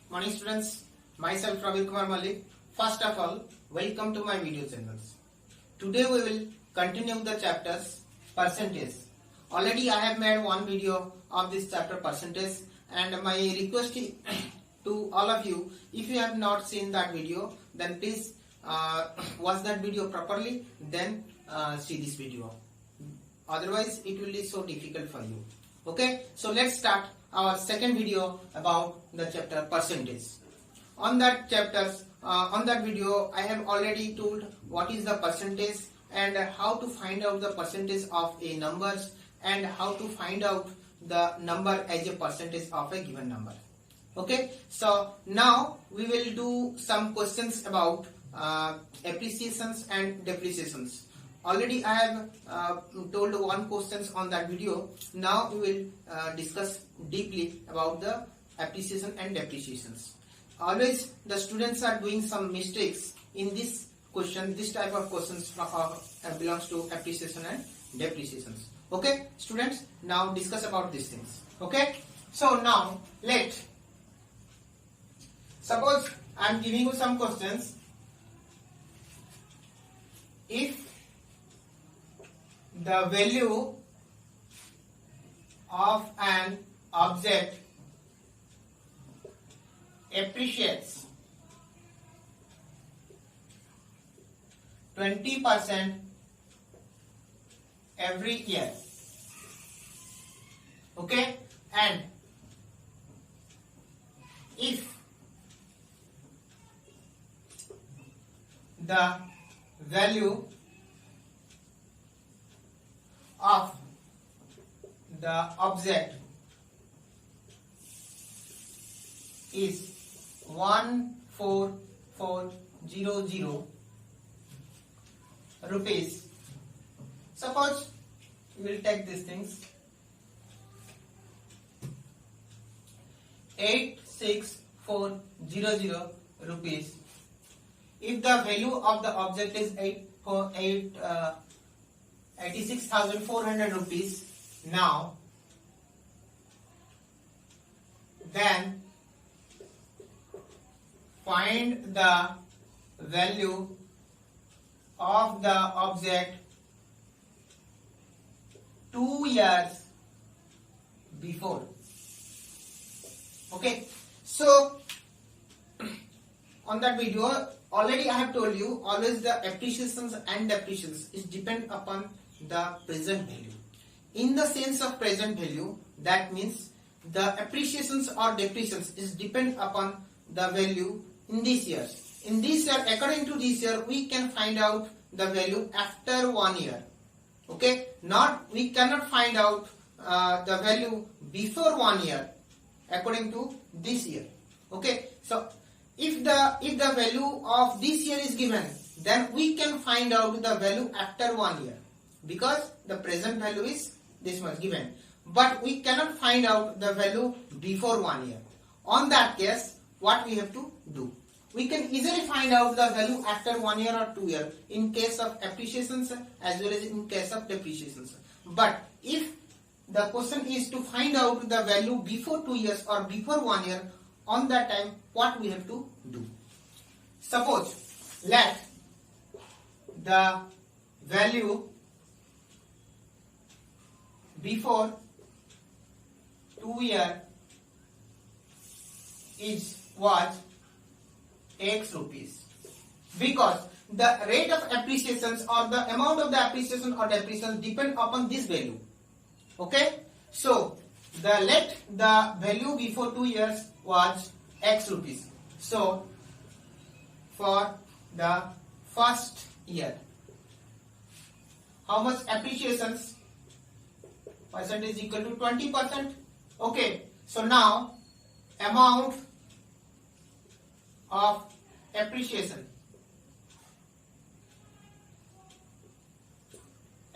Morning students, myself Ravi Kumar Malik. First of all, welcome to my video channels. Today we will continue the chapters percentage. Already I have made one video of this chapter percentage, and my request to all of you, if you have not seen that video, then please watch that video properly, then see this video. Otherwise it will be so difficult for you. Okay, so let's start our second video about the chapter percentage. On that video I have already told what is the percentage and how to find out the percentage of a numbers and how to find out the number as a percentage of a given number. Okay, so now we will do some questions about appreciations and depreciations. Already I have told one questions on that video. Now we will discuss deeply about the appreciation and depreciations. Always the students are doing some mistakes in this question. This type of questions belongs to appreciation and depreciations. Okay, students, now discuss about these things. Okay, so now suppose I am giving you some questions. If the value of an object appreciates 20% every year, okay, and if the value of the object is 14400 rupees. Suppose we will take these things 86400 rupees. If the value of the object is 86,400 rupees now, then find the value of the object 2 years before. Okay, so on that video already I have told you, always the appreciations and depreciations is depend upon the present value. In the sense of present value, that means the appreciations or depreciations is depend upon the value in this year. In this year, according to this year, we can find out the value after 1 year. Okay, we cannot find out the value before 1 year according to this year. Okay, so if the value of this year is given, then we can find out the value after 1 year, because the present value is this much given, but we cannot find out the value before 1 year. On that case, what we have to do? We can easily find out the value after 1 year or 2 years in case of appreciations as well as in case of depreciations. But if the question is to find out the value before 2 years or before 1 year, on that time what we have to do? Suppose let the value before 2 years was X rupees, because the rate of appreciations or the amount of the appreciation or depreciation depend upon this value. Okay, so let the value before 2 years was X rupees. So for the first year, how much appreciations? Percentage equal to 20%. Okay, so now amount of appreciation.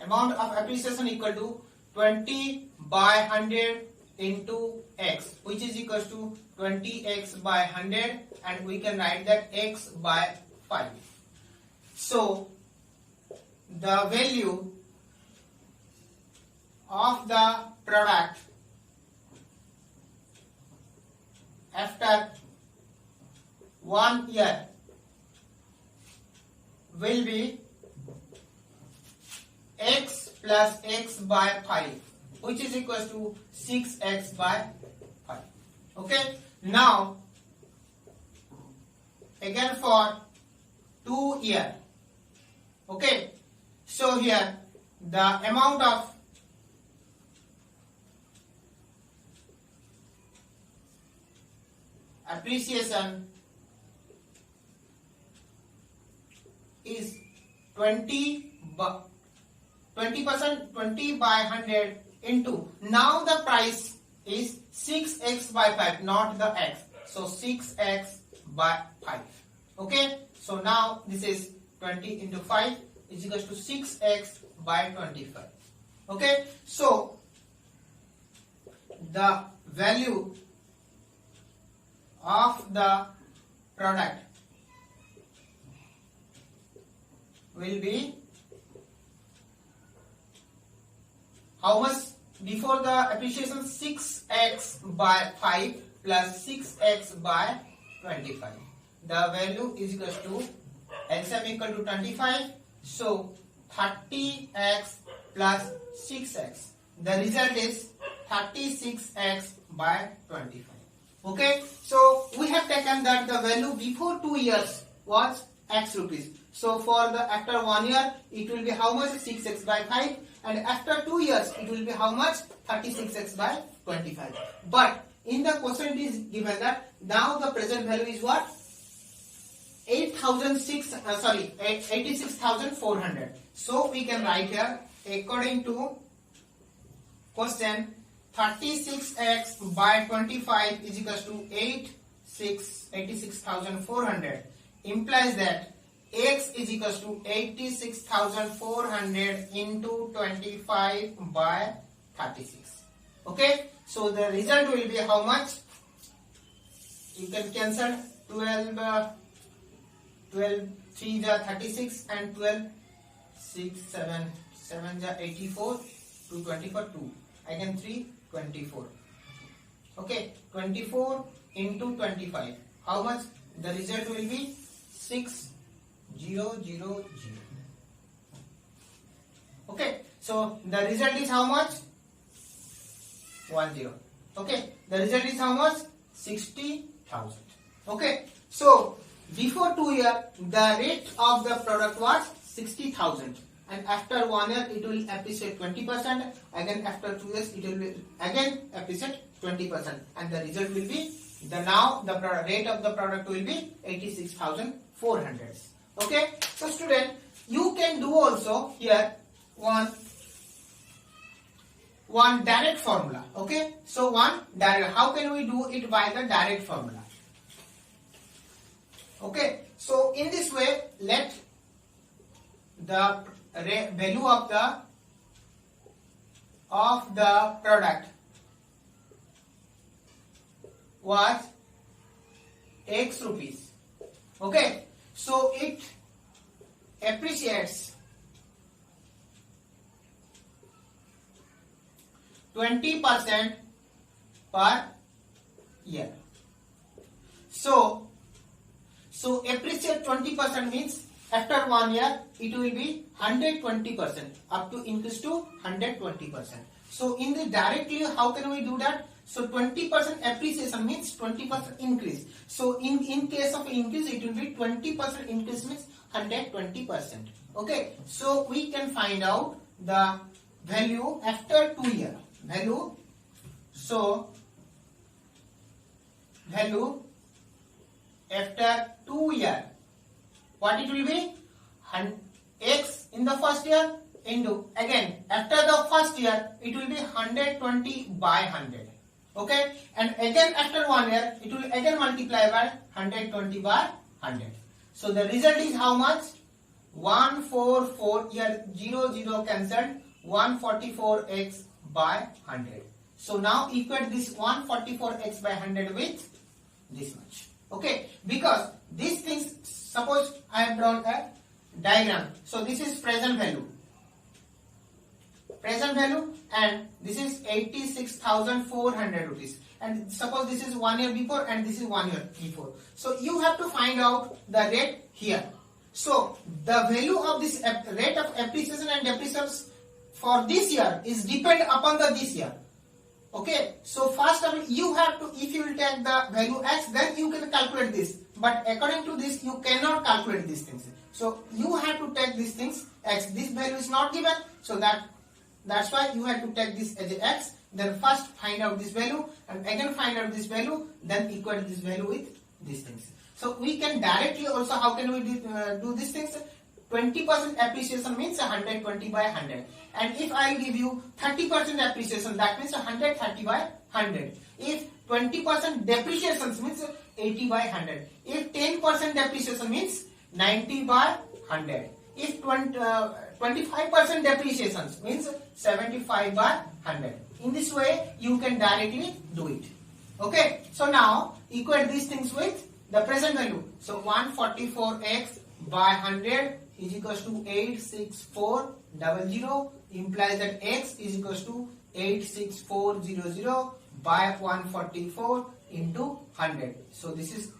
Amount of appreciation equal to 20 by 100 into X, which is equal to 20x by 100, and we can write that X by 5. So the value of the product after 1 year will be x plus x by 5, which is equal to 6x by 5. Okay. Now again for 2 year. Okay. So here the amount of appreciation is 20%, 20 by 100 into, now the price is 6x by 5, not the x. So 6x by 5. Okay. So now this is 20 into 5 is equal to 6x by 25. Okay. So the value of the product will be how much before the appreciation? 6x by 5 plus 6x by 25. The value is equal to LCM equal to 25. So 30x plus 6x. The result is 36x by 25. Okay. So we have taken that the value before 2 years was x rupees. So for the after 1 year it will be how much? 6x by 5, and after 2 years it will be how much? 36x by 25. But in the question it is given that now the present value is what? 86,400. So we can write here according to question 36x by 25 is equal to 86,400, implies that x is equal to 86,400 into 25 by 36. Okay. So the result will be how much? You can cancel 12 3 is 36 and 12 6 7 7 is 84 2 24 2 again 3 24. Okay. 24 into 25 how much? The result will be 6000. Okay. So the result is how much? 10. Okay. The result is how much? 60,000. Okay. So before 2 years the rate of the product was 60,000, and after 1 year it will appreciate 20%, again after 2 years it will be again appreciate 20%, and the result will be the rate of the product will be 86,400. Okay. So student, you can do also here one direct formula. Okay. So one direct, how can we do it? By the direct formula. Okay. So in this way, let the value of the product was x rupees. Okay. So it appreciates 20% per year. So appreciate 20% means after 1 year it will be 120%, up to increase to 120%. So in the directly how can we do that? So 20% appreciation means 20% increase. So in case of increase it will be 20% increase means 120%. Okay. So we can find out the value after 2 years. Value after 2 years, what it will be? X in the first year into, again after the first year it will be 120 by 100. Okay. And again after 1 year it will again multiply by 120 by 100. So the result is how much? 144, here 0 cancelled, 144x by 100. So now equate this 144x by 100 with this much. Okay. Because these things, suppose I have drawn a diagram. So this is present value and this is 86,400 rupees. And suppose this is 1 year before and this is 1 year before. So you have to find out the rate here. So the value of this rate of appreciation and depreciation for this year is depend upon the this year. Okay, so first of all you have to, if you will take the value x, then you can calculate this, but according to this you cannot calculate these things. So you have to take these things x. This value is not given, so that's why you have to take this as a x. Then first find out this value and again find out this value, then equal this value with these things. So we can directly also, how can we do these things? 20% appreciation means 120 by 100. And if I give you 30% appreciation, that means 130 by 100. If 20% depreciation means 80 by 100. If 10% depreciation means 90 by 100. If 25% depreciation means 75 by 100. In this way, you can directly do it. Okay. So now equate these things with the present value. So 144x by 100 is equals to 86400, implies that x is equals to 86400 by 144 into 100. So this is,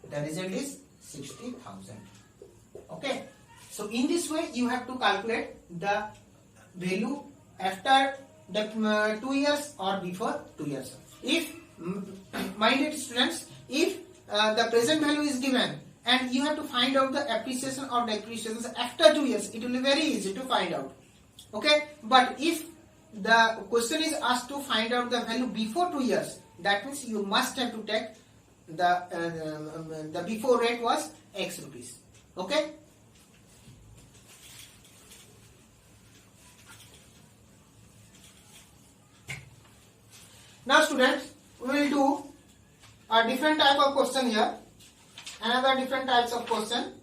the result is 60,000. Okay. So in this way you have to calculate the value after the 2 years or before 2 years. If, my dear students, if the present value is given and you have to find out the appreciation or depreciation after 2 years, it will be very easy to find out. Okay, but if the question is asked to find out the value before 2 years, that means you must have to take the before rate was x rupees. Okay. Now students, we will do a different type of question here. Another different types of question.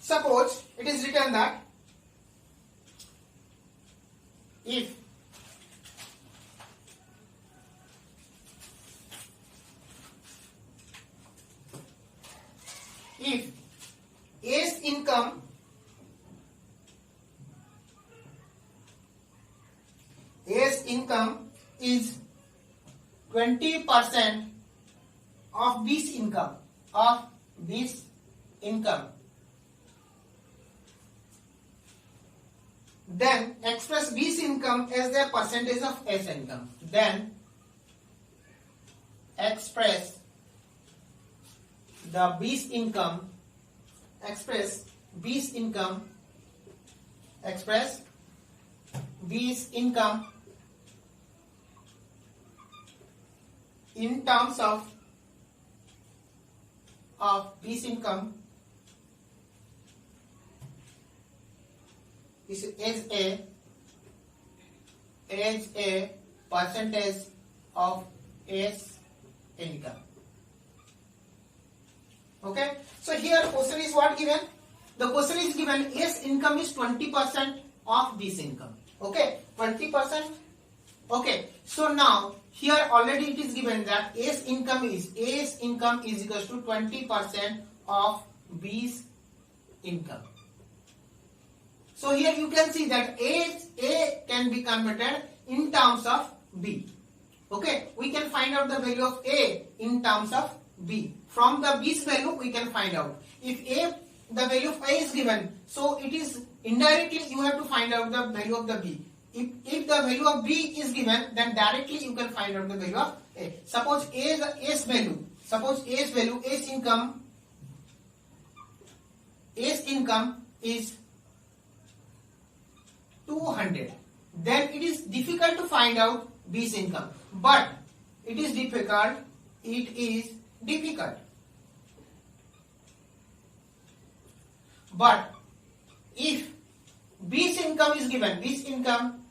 Suppose it is written that if A's income is 20% of B's income, then express B's income as the percentage of A's income. Then express the B's income, express B's income in terms of B's income is as a percentage of A's income. Okay, so here question is what given? The question is given A's income is 20% of B's income. Okay, 20%. Okay, so now here already it is given that A's income is equals to 20% of B's income. So here you can see that A can be converted in terms of B. Okay, we can find out the value of A in terms of B. From the B's value we can find out. If the value of A is given, so it is indirectly you have to find out the value of the B. If the value of B is given, then directly you can find out the value of A. Suppose A's value, A's income is 200. Then it is difficult to find out B's income. But it is difficult. But if B's income is given, B's income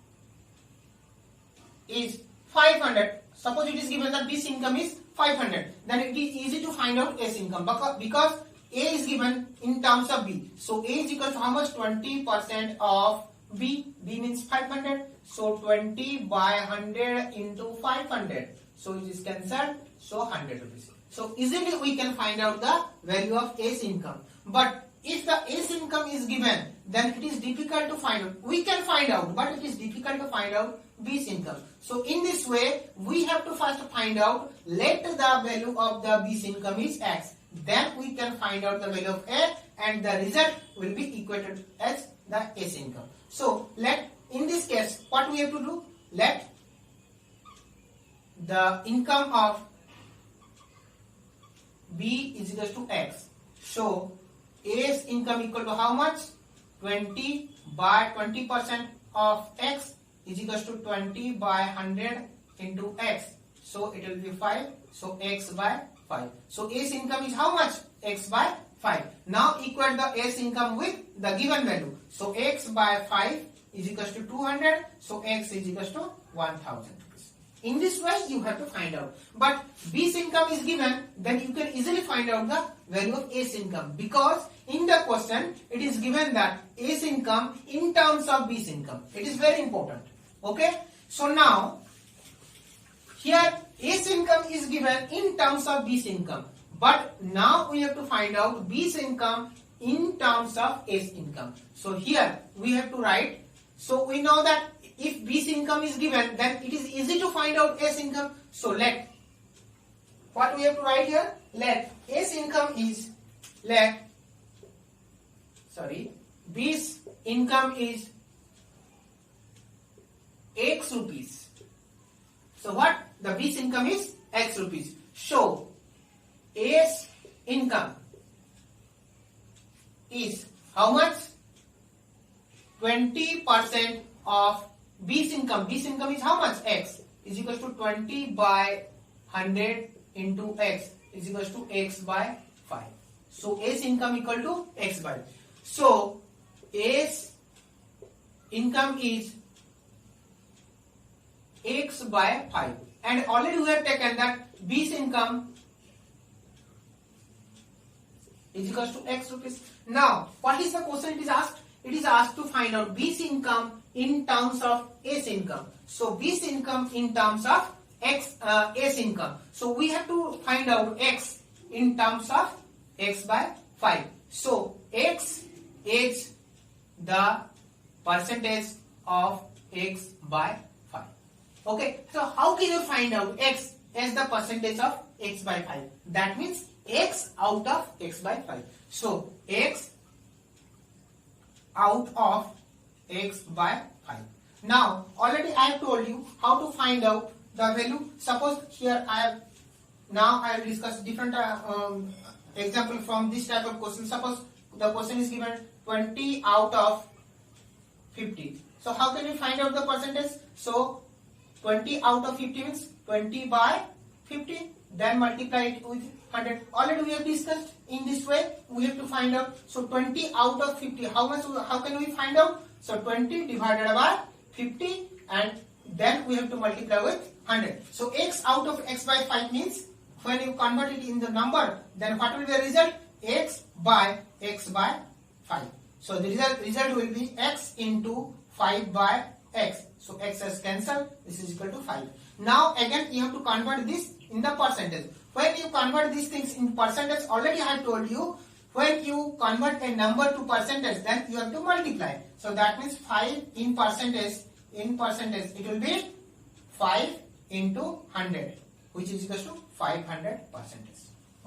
is 500. Suppose it is given that B's income is 500. Then it is easy to find out A's income because A is given in terms of B. So A is equal to how much? 20% of B. B means 500. So 20 by 100 into 500. So it is cancelled. So 100 rupees. So easily we can find out the value of A's income. But if the A's income is given, then it is difficult to find out. We can find out, but it is difficult to find out B's income. So in this way, we have to first find out, let the value of the B's income is X. Then we can find out the value of A, and the result will be equated as the A's income. So in this case, what we have to do? Let the income of B is equal to X. So A's income equal to how much? 20 by 20% of X is equal to 20 by 100 into X. So it will be 5. So X by 5. So A's income is how much? X by 5. Now equate the A's income with the given value. So X by 5 is equal to 200. So X is equal to 1000. In this way, you have to find out. But B's income is given, then you can easily find out the value of A's income, because in the question it is given that A's income in terms of B's income. It is very important. Okay. So now here A's income is given in terms of B's income, but now we have to find out B's income in terms of A's income. So here we have to write. So we know that if B's income is given, then it is easy to find out A's income. So what we have to write here? A's income is B's income is X rupees. So what? The B's income is X rupees. So A's income is how much? 20% of B's income. B's income is how much? X is equal to 20 by 100 into X is equal to X by 5. So A's income equal to X by. So A's income is X by 5. And already we have taken that B's income is equal to X rupees. Now, what is the question it is asked? It is asked to find out B's income in terms of A's income. So B's income in terms of A's income. So we have to find out X in terms of X by 5. So X is the percentage of X by 5. Okay. So how can you find out X as the percentage of X by 5? That means X out of X by 5. So X out of X by 5. Now already I have told you how to find out the value. Suppose here I will discuss different example from this type of question. Suppose the question is given 20 out of 50. So how can we find out the percentage? So 20 out of 50 means 20 by 50, then multiply it with 100. Already we have discussed. In this way we have to find out. So 20 out of 50, how can we find out? So 20 divided by 50, and then we have to multiply with 100. So X out of X by 5 means when you convert it in the number, then what will be the result? X by X by 5. So the result will be X into 5 by X. So X has cancelled. This is equal to 5. Now again you have to convert this in the percentage. When you convert these things in percentage, already I have told you, when you convert a number to percentage, then you have to multiply. So that means 5 in percentage, it will be 5 into 100, which is equal to 500%.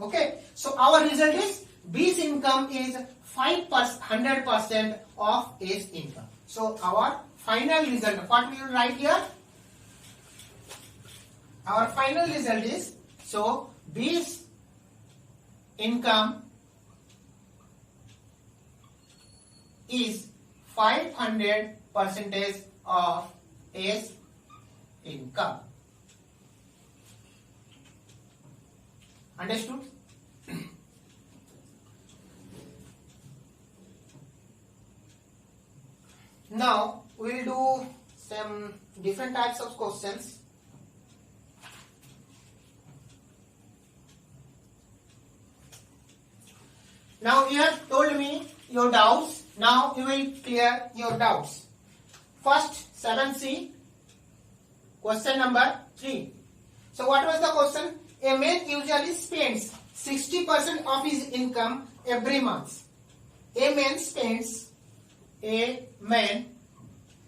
Okay. So our result is B's income is 500% of A's income. So our final result, what we will write here? Our final result is, so B's income is 500% of A's income. Understood? Now we will do some different types of questions. Now you have told me your doubts. Now you will clear your doubts. First, 7C, question number 3. So what was the question? A man usually spends 60% of his income every month. a man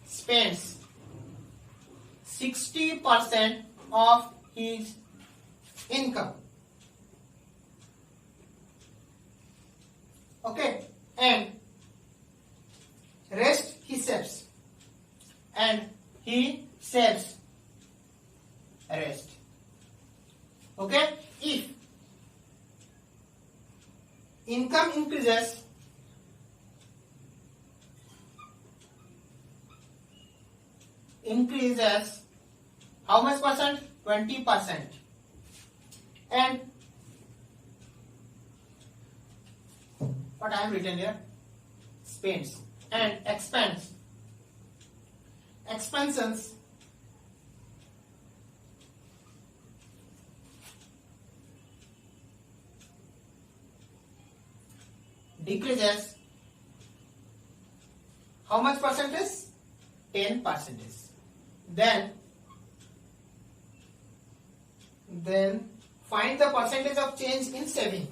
spends 60% of his income. Okay, and rest he saves, and he saves rest. Okay, if income increases how much percent? 20%. And what I have written here, spends and expenses decreases how much percentage? 10%. Then find the percentage of change in saving.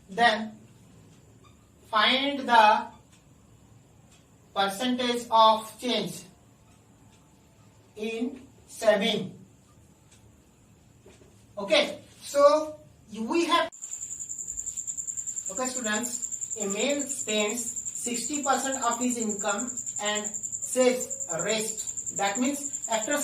Then find the percentage of change in saving. Okay, so we have, okay students, a man spends 60% of his income and saves rest. That means after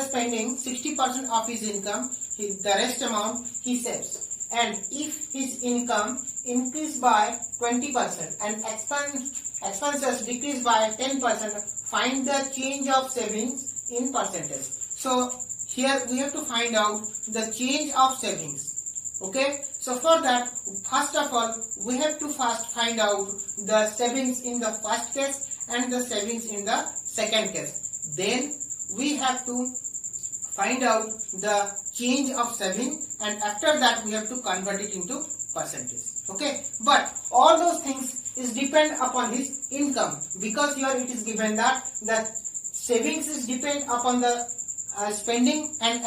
spending 60% of his income, the rest amount he saves. And if his income increase by 20% and expenses decrease by 10%, find the change of savings in percentage. So here we have to find out the change of savings. Okay, so for that, first of all, we have to first find out the savings in the first case and the savings in the second case. Then we have to find out the change of saving, and after that we have to convert it into percentage. Okay, but all those things is depend upon his income, because here it is given that the savings is depend upon the spending and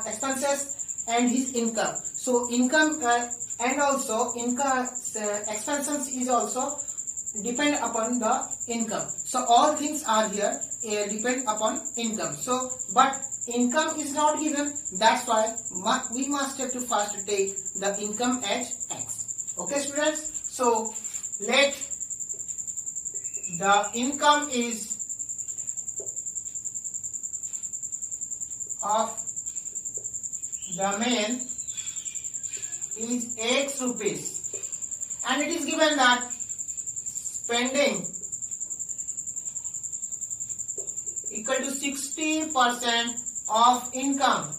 expenses and his income. So income and also income expenses is also depend upon the income. So all things are here depend upon income. So but income is not given, that's why we must have to first take the income as X. Okay students, so let the income is of the man is X rupees, and it is given that spending equal to 60% of income.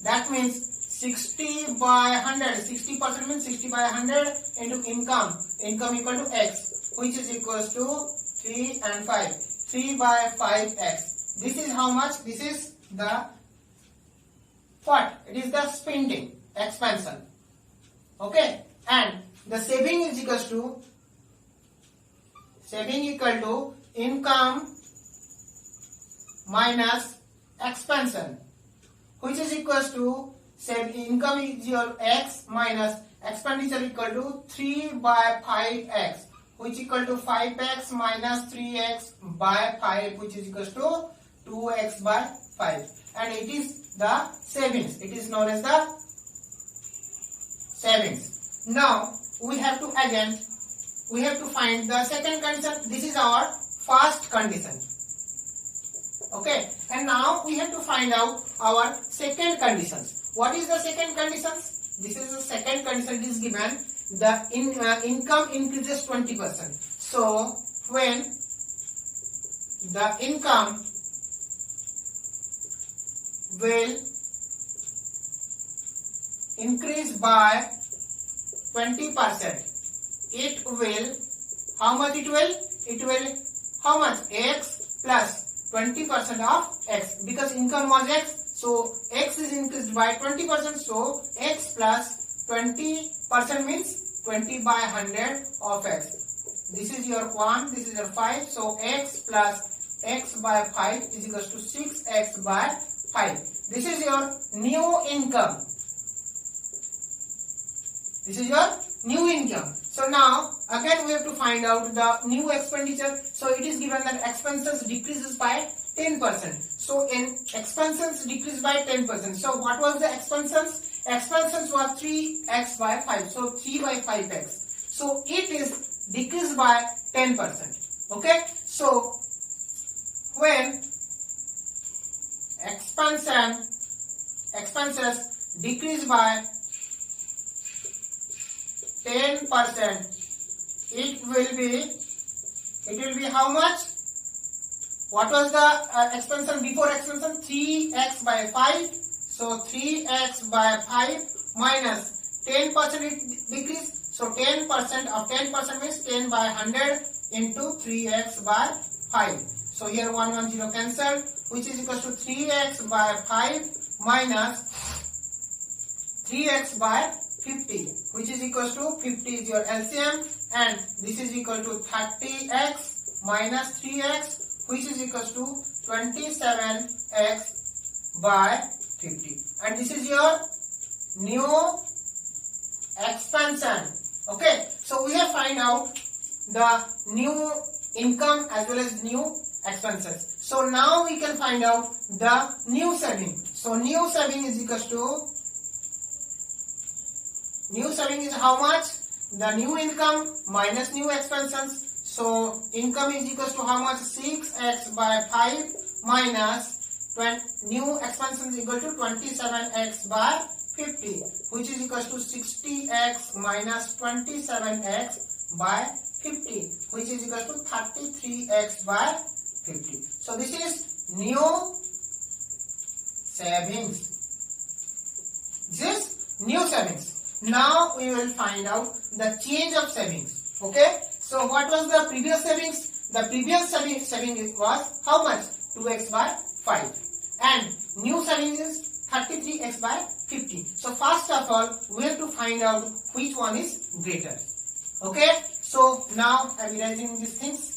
That means 60 by 100. 60% means 60 by 100 into income. Income equal to X, which is equals to 3 and 5. 3 by 5X. This is how much? This is the what? It is the spending, expansion. Okay, and the saving is equals to income minus expansion, which is equals to income is your X minus expenditure equal to 3 by 5X, which equal to 5X minus 3X by 5, which is equals to 2X by 5, and it is the savings. It is known as the savings. Now we have to find the second condition. This is our first condition. Okay, and now we have to find out our second conditions. What is the second condition? This is the second condition. It is given the income increases 20%. So when the income will increase by 20%, it will, how much it will? It will, how much? X plus 20% of X, because income was X, so X is increased by 20%, so X plus 20% means 20 by 100 of X. This is your 1, this is your 5, so X plus X by 5 is equals to 6X by 5. This is your new income. This is your new income. So now again we have to find out the new expenditure. So it is given that expenses decreases by 10%. So in expenses decreased by 10%. So what was the expenses? Expenses was 3x by 5. So 3 by 5x. So it is decreased by 10%. Okay. So when expenses decrease by 10%, it will be how much? What was the expansion before expansion? 3x by 5. So 3x by 5 minus 10% it decrease. So 10% of 10% means 10 by 100 into 3x by 5. So here 110 cancelled, which is equal to 3x by 5 minus 3x by 50, which is equal to 50 is your LCM, and this is equal to 30x minus 3x, which is equal to 27x by 50, and this is your new expansion. Okay, so we have find out the new income as well as new expenses. So now we can find out the new saving. So new saving is equal to, new saving is how much? The new income minus new expenses. So income is equal to how much? 6x by 5 minus new expenses is equal to 27x by 50, which is equal to 60x minus 27x by 50, which is equal to 33x by 50. So this is new savings. This new savings. Now we will find out the change of savings. Okay. So what was the previous savings? The previous saving was how much? 2x by 5. And new savings is 33x by 50. So first of all, we have to find out which one is greater. Okay. So now I am erasing these things.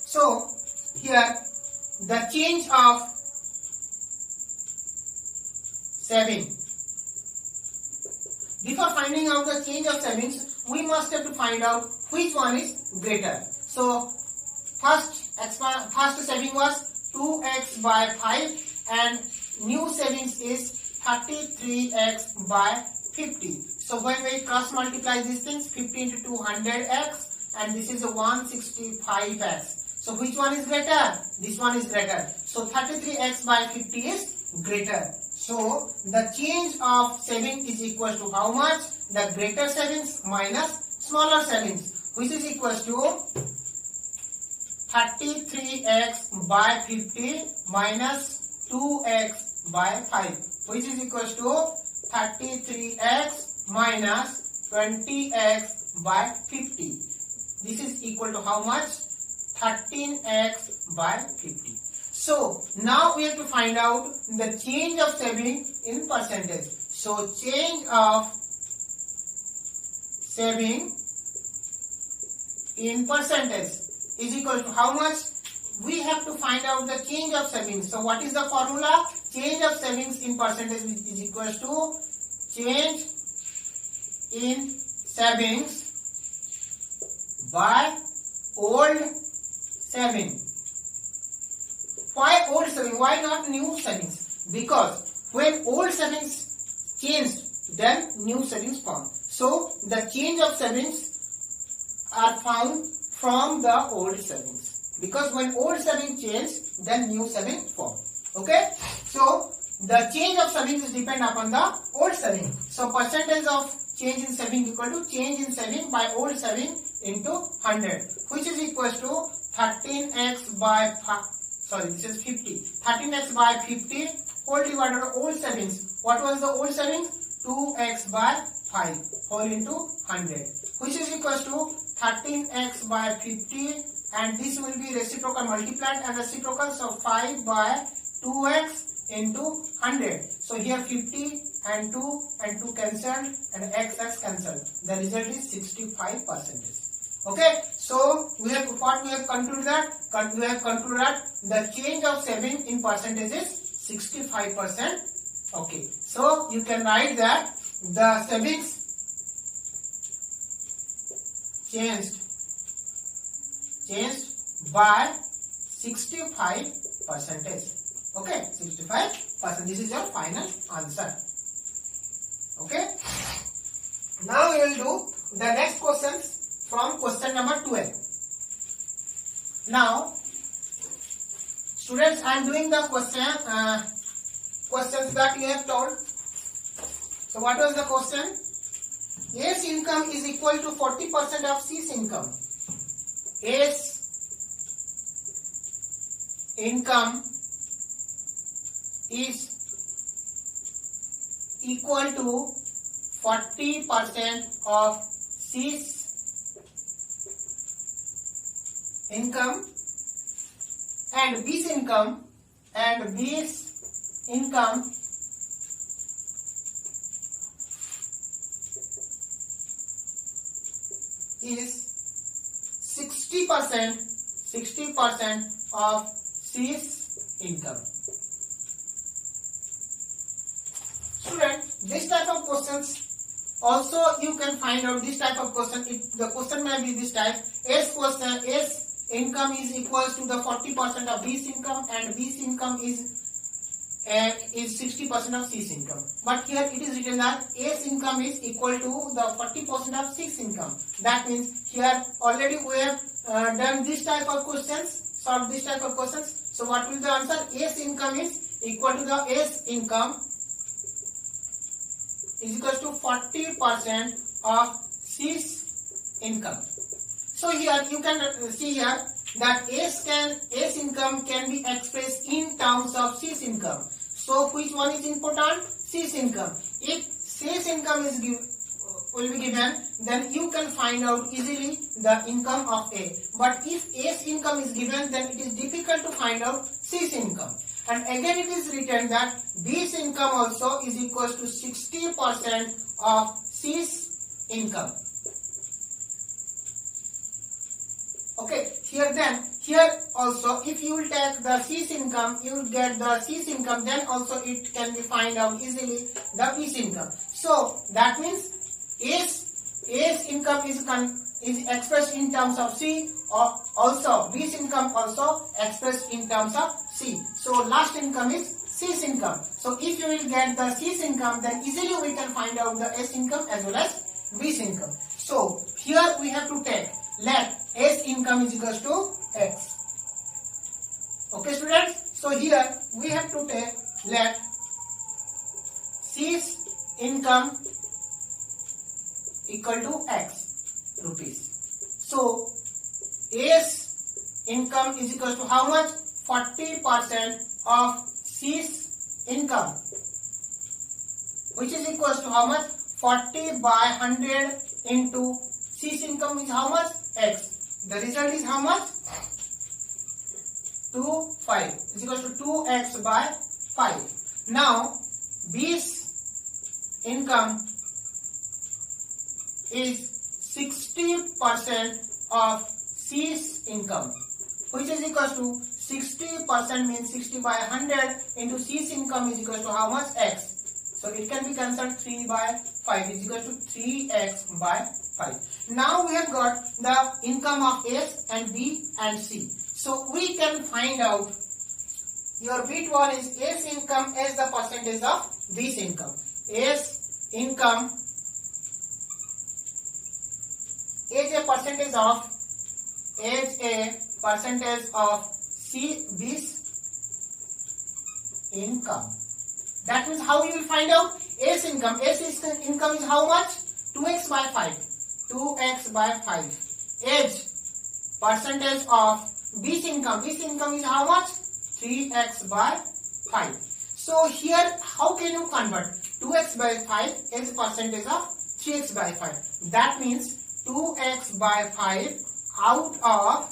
So here the change of saving. Before finding out the change of savings, we must have to find out which one is greater. So first saving was 2x by 5 and new savings is 33x by 50. So when we cross multiply these things, 50 into 200x, and this is a 165x. So which one is greater? This one is greater. So 33x by 50 is greater. So the change of saving is equal to how much? The greater savings minus smaller savings, which is equal to 33x by 50 minus 2x by 5, which is equal to 33x minus 20x by 50. This is equal to how much? 13x by 50. So now we have to find out the change of saving in percentage. So change of saving in percentage is equal to how much? We have to find out the change of savings. So what is the formula? Change of savings in percentage is equal to change in savings by old saving. Why old saving? Why not new savings? Because when old savings changed, then new savings formed. So the change of savings are found from the old savings. Because when old saving changed, then new saving formed. Okay? So the change of savings is depend upon the old saving. So percentage of change in saving equal to change in saving by old saving into 100, which is equal to 13x by 50. 13x by 50 whole divided by old savings. What was the old savings? 2x by 5 whole into 100, which is equal to 13x by 50, and this will be reciprocal multiplied and reciprocal. So 5 by 2x into 100. So here 50 and 2 cancelled and x cancelled. The result is 65%. Okay, so we have concluded that the change of saving in percentage is 65%. Okay, so you can write that the savings changed by 65%. Okay, 65%. This is your final answer. Okay. Now we will do the next questions from question number 12. Now, students, I am doing the questions that you have told. So, what was the question? A's income is equal to 40% of C's income. A's income is equal to 40% of C's income, and B's income is 60% of C's income. Student, this type of questions also you can find out. This type of question, the question may be this type: A's income is equals to the 40% of B's income, and B's income is 60% of C's income. But here it is written that A's income is equal to the 40% of C's income. That means here already we have done this type of questions, solved this type of questions. So what will the answer? A's income is equal to the A's income is equal to 40% of C's income. So here you can see here that A's income can be expressed in terms of C's income. So which one is important? C's income. If C's income will be given, then you can find out easily the income of A. But if A's income is given, then it is difficult to find out C's income. And again it is written that B's income also is equal to 60% of C's income. Okay, here also if you will take the C's income, you will get the C's income, then also it can be find out easily the B's income. So that means A's income is expressed in terms of C, or also B's income also expressed in terms of C. So last income is C's income. So if you will get the C's income, then easily we can find out the A's income as well as B's income. So here we have to take, let A's income is equal to X. Okay students, so here we have to take, let C's income equal to X rupees. So A's income is equal to how much? 40% of C's income, which is equal to how much? 40 by 100 into C's income is how much? X. The result is how much? 5 is equal to 2x by 5. Now B's income is 60% of C's income, which is equal to 60% means 60 by 100 into C's income is equal to how much? X. So it can be cancelled. 3 by 5 is equal to 3x by 5. Now we have got the income of A and B and C. So we can find out your bit 1 is A's income as the percentage of B's income. A's income is a percentage of B's income. That means how you will find out A's income? A's income is how much? 2x by 5. 2x by 5. Age percentage of B's income. B's income is how much? 3x by 5. So here how can you convert 2x by 5 as percentage of 3x by 5? That means 2x by 5 out of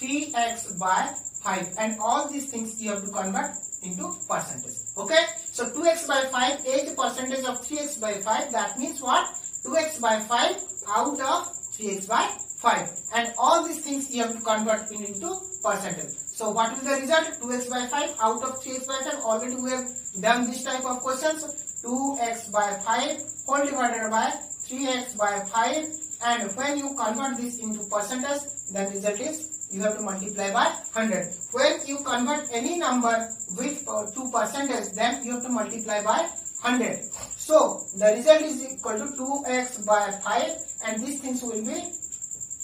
3x by 5, and all these things you have to convert into percentage. Okay, so 2x by 5 is percentage of 3x by 5. That means what? 2x by 5 out of 3x by 5, and all these things you have to convert into percentage. So what is the result? 2x by 5 out of 3x by 5. Already we have done this type of questions. 2x by 5 whole divided by 3x by 5, and when you convert this into percentage, then result is you have to multiply by 100. When you convert any number with to percentage, then you have to multiply by 100. So the result is equal to 2x by 5, and these things will be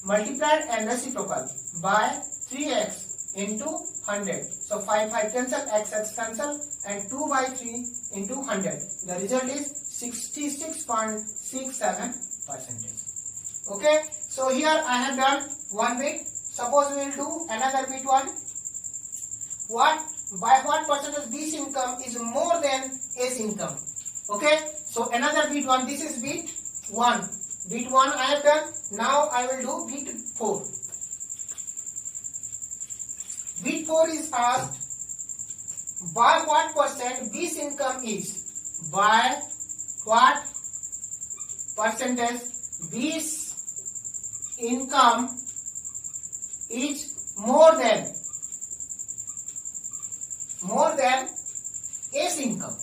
multiplied and reciprocal by 3x into 100. So 5 cancel, x cancel, and 2 by 3 into 100. The result is 66.67%. Okay. So here I have done one bit. Suppose we will do another bit one. By what percentage this income is more than S income? Okay. So another bit one. This is bit 1. Bit 1 I have done. Now I will do bit 4. Bit 4 is asked, by what percent this income is? By what percentage this income is more than S income?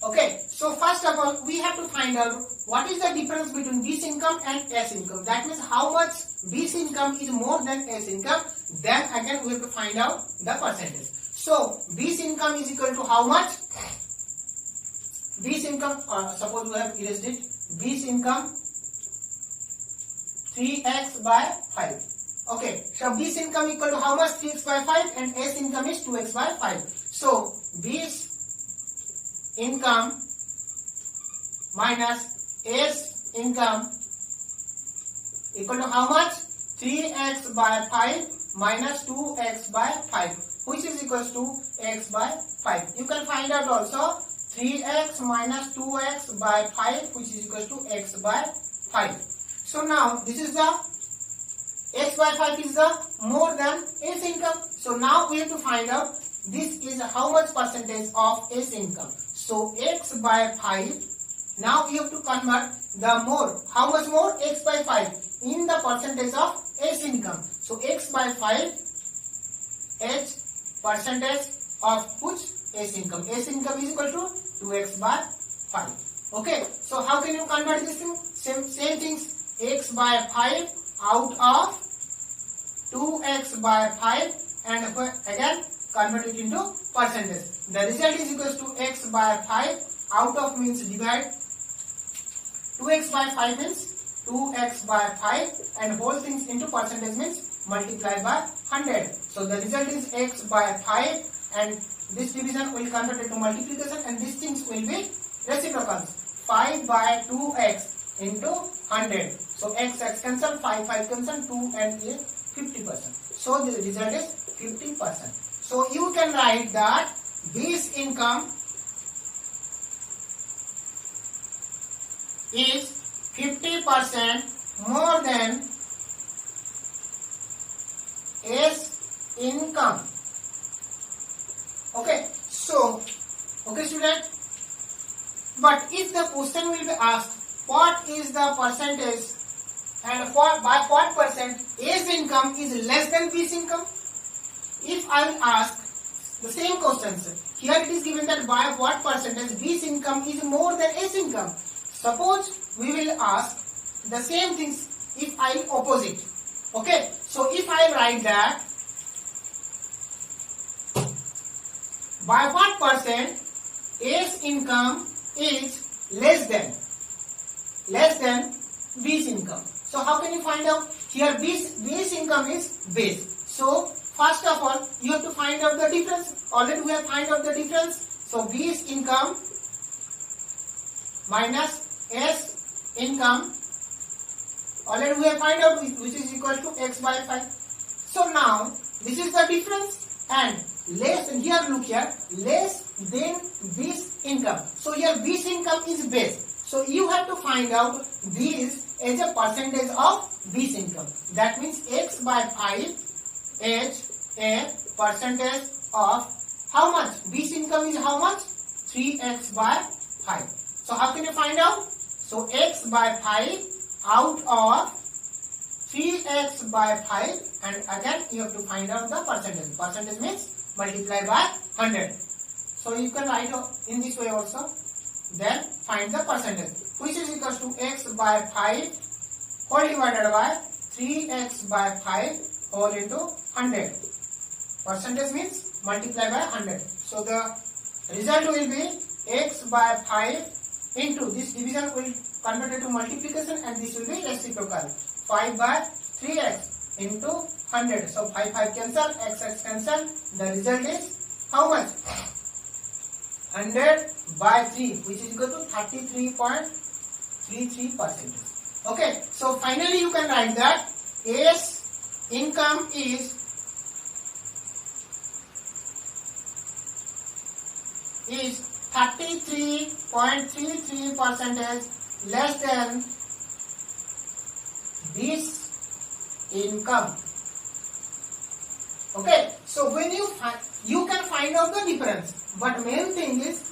Okay, so first of all, we have to find out what is the difference between this income and S income. That means how much this income is more than S income. Then again we have to find out the percentage. So this income is equal to how much? This income, suppose we have erased it. This income 3x by 5. Okay, so this income equal to how much? 3x by 5, and S income is 2x by 5. So this income minus S income equal to how much? 3x by 5 minus 2x by 5, which is equals to x by 5. You can find out also 3x minus 2x by 5, which is equals to x by 5. So now this is the x by 5 is the more than S income. So now we have to find out this is how much percentage of S income. So x by 5. Now you have to convert the more. How much more? X by 5 in the percentage of S income. So x by 5 H percentage of which? S income. S income is equal to 2x by 5. Okay. So how can you convert this thing? Same things. X by 5 out of 2x by 5, and again convert it into percentage. The result is equals to x by 5 out of means divide. 2x by 5 means 2x by 5, and whole things into percentage means multiply by 100. So the result is x by 5, and this division will convert into multiplication, and these things will be reciprocals. 5 by 2x into 100. So x cancel, 5 cancel, 2 and a 50%. So the result is 50%. So you can write that this income is 50% more than S income. Okay. So, okay student. But if the question will be asked, what is the percentage and by what percent S income is less than this income? If I will ask the same questions, here it is given that by what percentage this income is more than S income. Suppose we will ask the same things if I opposite. Okay, so if I write that by what percent S income is less than this income. So how can you find out? Here base income is base. So first of all you have to find out the difference. Already we have find out the difference. So base income minus S income, already we have find out which is equal to x by 5. So now this is the difference, and less, and here look here, less than this income. So here this income is base. So you have to find out this as a percentage of this income. That means x by 5 is a percentage of how much? This income is how much? 3x by 5. So how can you find out? So x by 5 out of 3x by 5 and again you have to find out the percentage. Percentage means multiply by 100. So you can write in this way also. Then find the percentage, which is equals to x by 5 whole divided by 3x by 5 whole into 100. Percentage means multiply by 100. So the result will be x by 5 into this division will convert it to multiplication and this will be reciprocal. 5 by 3x into 100. So 5 cancel, x cancel. The result is how much? 100 by 3, which is equal to 33.33%. Okay, so finally you can write that A's income is 33.33% less than B's income. Okay, so when you can find out the difference, but main thing is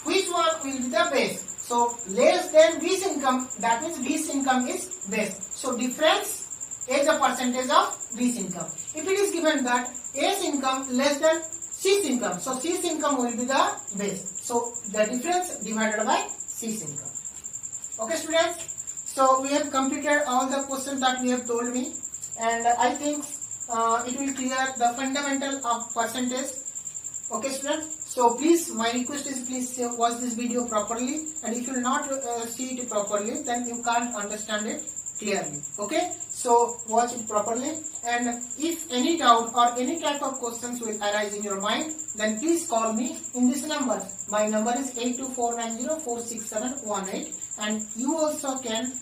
which one will be the base. So less than B's income, that means B's income is base. So difference is a percentage of B's income. If it is given that A's income less than C's income, so C's income will be the base. So the difference divided by C's income. Okay students, so we have completed all the questions that we have told me, and I think it will clear the fundamental of percentage. Okay students, so please, my request is please watch this video properly, and if you will not see it properly, then you can't understand it clearly. Okay, so watch it properly, and if any doubt or any type of questions will arise in your mind, then please call me in this number. My number is 8249046718, and you also can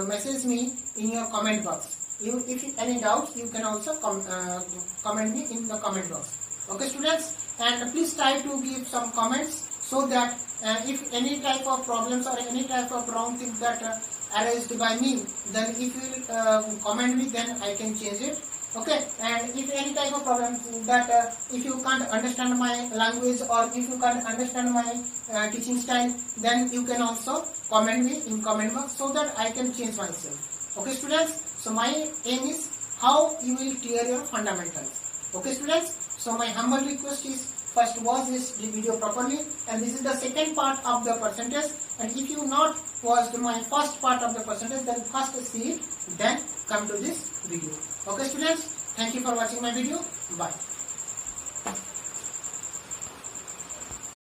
message me in your comment box. If any doubts, you can also comment me in the comment box. Okay students, and please try to give some comments so that if any type of problems or any type of wrong things that arised by me, then if you comment me, then I can change it. Okay, and if any type of problem that if you can't understand my language or if you can't understand my teaching style, then you can also comment me in comment box so that I can change myself. Okay students, so my aim is how you will clear your fundamentals. Okay students, so my humble request is first watch this video properly, and this is the second part of the percentage, and if you not watched my first part of the percentage, then first see it, then come to this video. Okay students, thank you for watching my video. Bye.